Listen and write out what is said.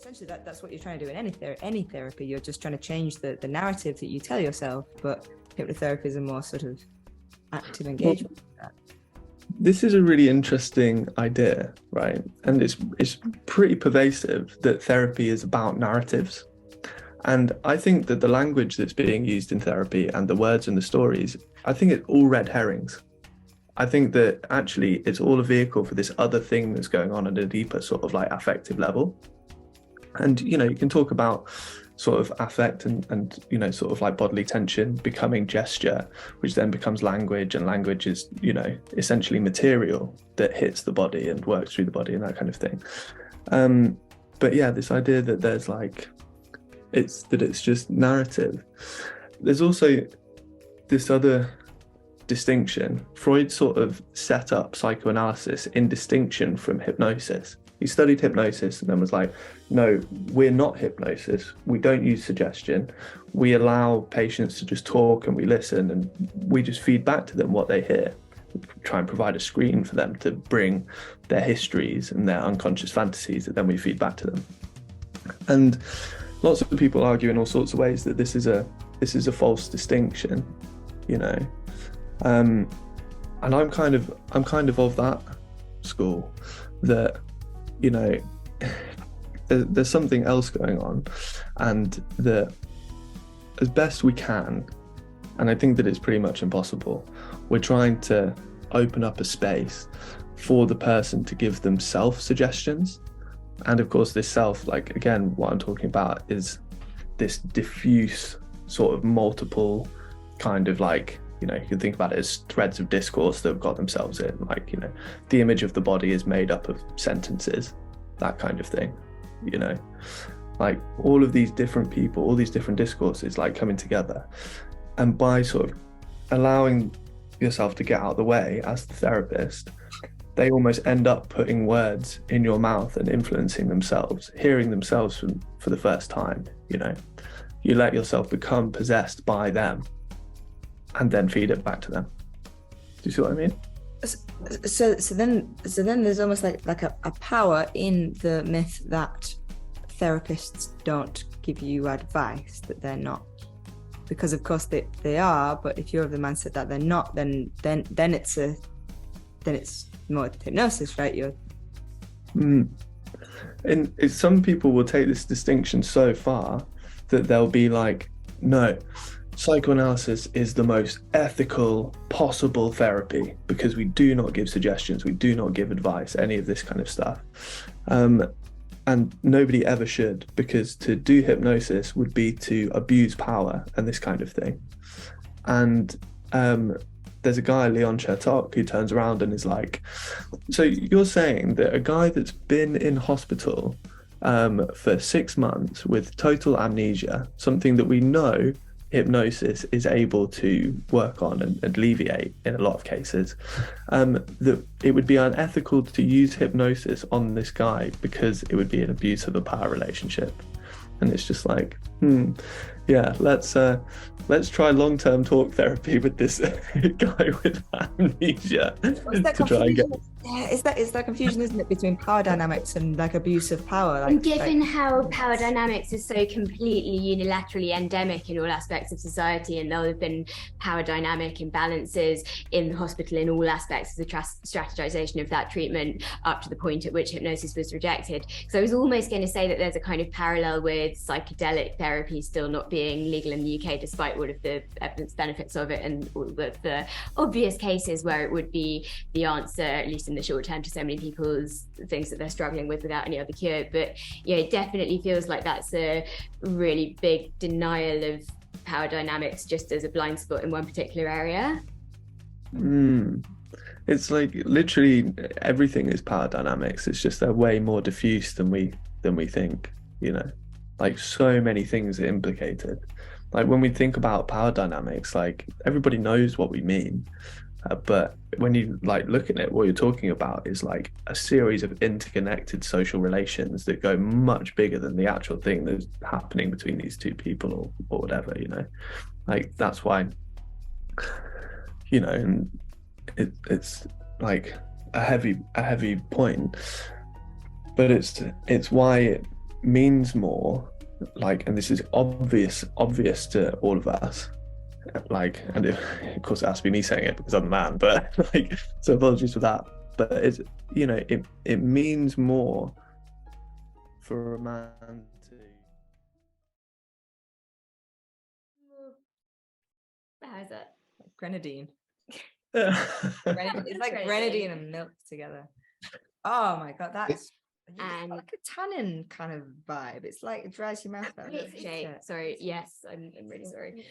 essentially that's what you're trying to do in any therapy. You're just trying to change the narrative that you tell yourself, but hypnotherapy is a more sort of active engagement with that. This is a really interesting idea, right? And it's pretty pervasive that therapy is about narratives. And I think that the language that's being used in therapy and the words and the stories, I think it's all red herrings. I think that actually it's all a vehicle for this other thing that's going on at a deeper sort of like affective level. And, you know, you can talk about sort of affect and you know, sort of like bodily tension becoming gesture, which then becomes language, and language is, you know, essentially material that hits the body and works through the body and that kind of thing. But yeah, this idea that there's like, it's just narrative. There's also this other distinction. Freud sort of set up psychoanalysis in distinction from hypnosis. He studied hypnosis and then was like, no, we're not hypnosis. We don't use suggestion. We allow patients to just talk and we listen and we just feed back to them what they hear. We try and provide a screen for them to bring their histories and their unconscious fantasies that then we feed back to them. And lots of people argue in all sorts of ways that this is a false distinction, you know. And I'm kind of of that school, that, you know, there's something else going on, and that as best we can, and I think that it's pretty much impossible, we're trying to open up a space for the person to give themselves suggestions. And of course, this self, like, again, what I'm talking about is this diffuse sort of multiple kind of like, you know, you can think about it as threads of discourse that have got themselves in, like, you know, the image of the body is made up of sentences, that kind of thing, you know, like all of these different people, all these different discourses like coming together. And by sort of allowing yourself to get out of the way as the therapist, they almost end up putting words in your mouth and influencing themselves, hearing themselves for the first time, you know. You let yourself become possessed by them and then feed it back to them. Do you see what I mean? So then there's almost like a power in the myth that therapists don't give you advice, that they're not, because of course they are, but if you're of the mindset that they're not, then it's more hypnosis, right? And some people will take this distinction so far that they'll be like, no, psychoanalysis is the most ethical possible therapy because we do not give suggestions, we do not give advice, any of this kind of stuff. And nobody ever should, because to do hypnosis would be to abuse power and this kind of thing. And there's a guy, Leon Chertok, who turns around and is like, so you're saying that a guy that's been in hospital for 6 months with total amnesia, something that we know hypnosis is able to work on and alleviate in a lot of cases, that it would be unethical to use hypnosis on this guy because it would be an abuse of a power relationship. And it's just like, yeah, let's try long-term talk therapy with this guy with amnesia to try and get. Yeah, it's that confusion, isn't it, between power dynamics and like abuse of power? And given how power dynamics is so completely unilaterally endemic in all aspects of society, and there have been power dynamic imbalances in the hospital in all aspects of the strategization of that treatment up to the point at which hypnosis was rejected. So I was almost going to say that there's a kind of parallel with psychedelic therapy still not being legal in the UK, despite all of the evidence benefits of it and all of the obvious cases where it would be the answer, at least in the short term, to so many people's things that they're struggling with without any other cure. But yeah, it definitely feels like that's a really big denial of power dynamics just as a blind spot in one particular area. It's like literally everything is power dynamics. It's just they're way more diffuse than we think, you know, like so many things are implicated. Like when we think about power dynamics, like everybody knows what we mean. But when you like look at it, what you're talking about is like a series of interconnected social relations that go much bigger than the actual thing that's happening between these two people or whatever, you know. Like that's why, you know, and it's like a heavy point, but it's why means more, like, and this is obvious to all of us, like, and of course it has to be me saying it because I'm the man, but like, so apologies for that, but it's, you know, it means more for a man to How is it? Grenadine. yeah. It's like grenadine and milk together. Oh my god, that's And like a tannin kind of vibe. It's like it dries your mouth out. Sorry, yes, I'm really sorry.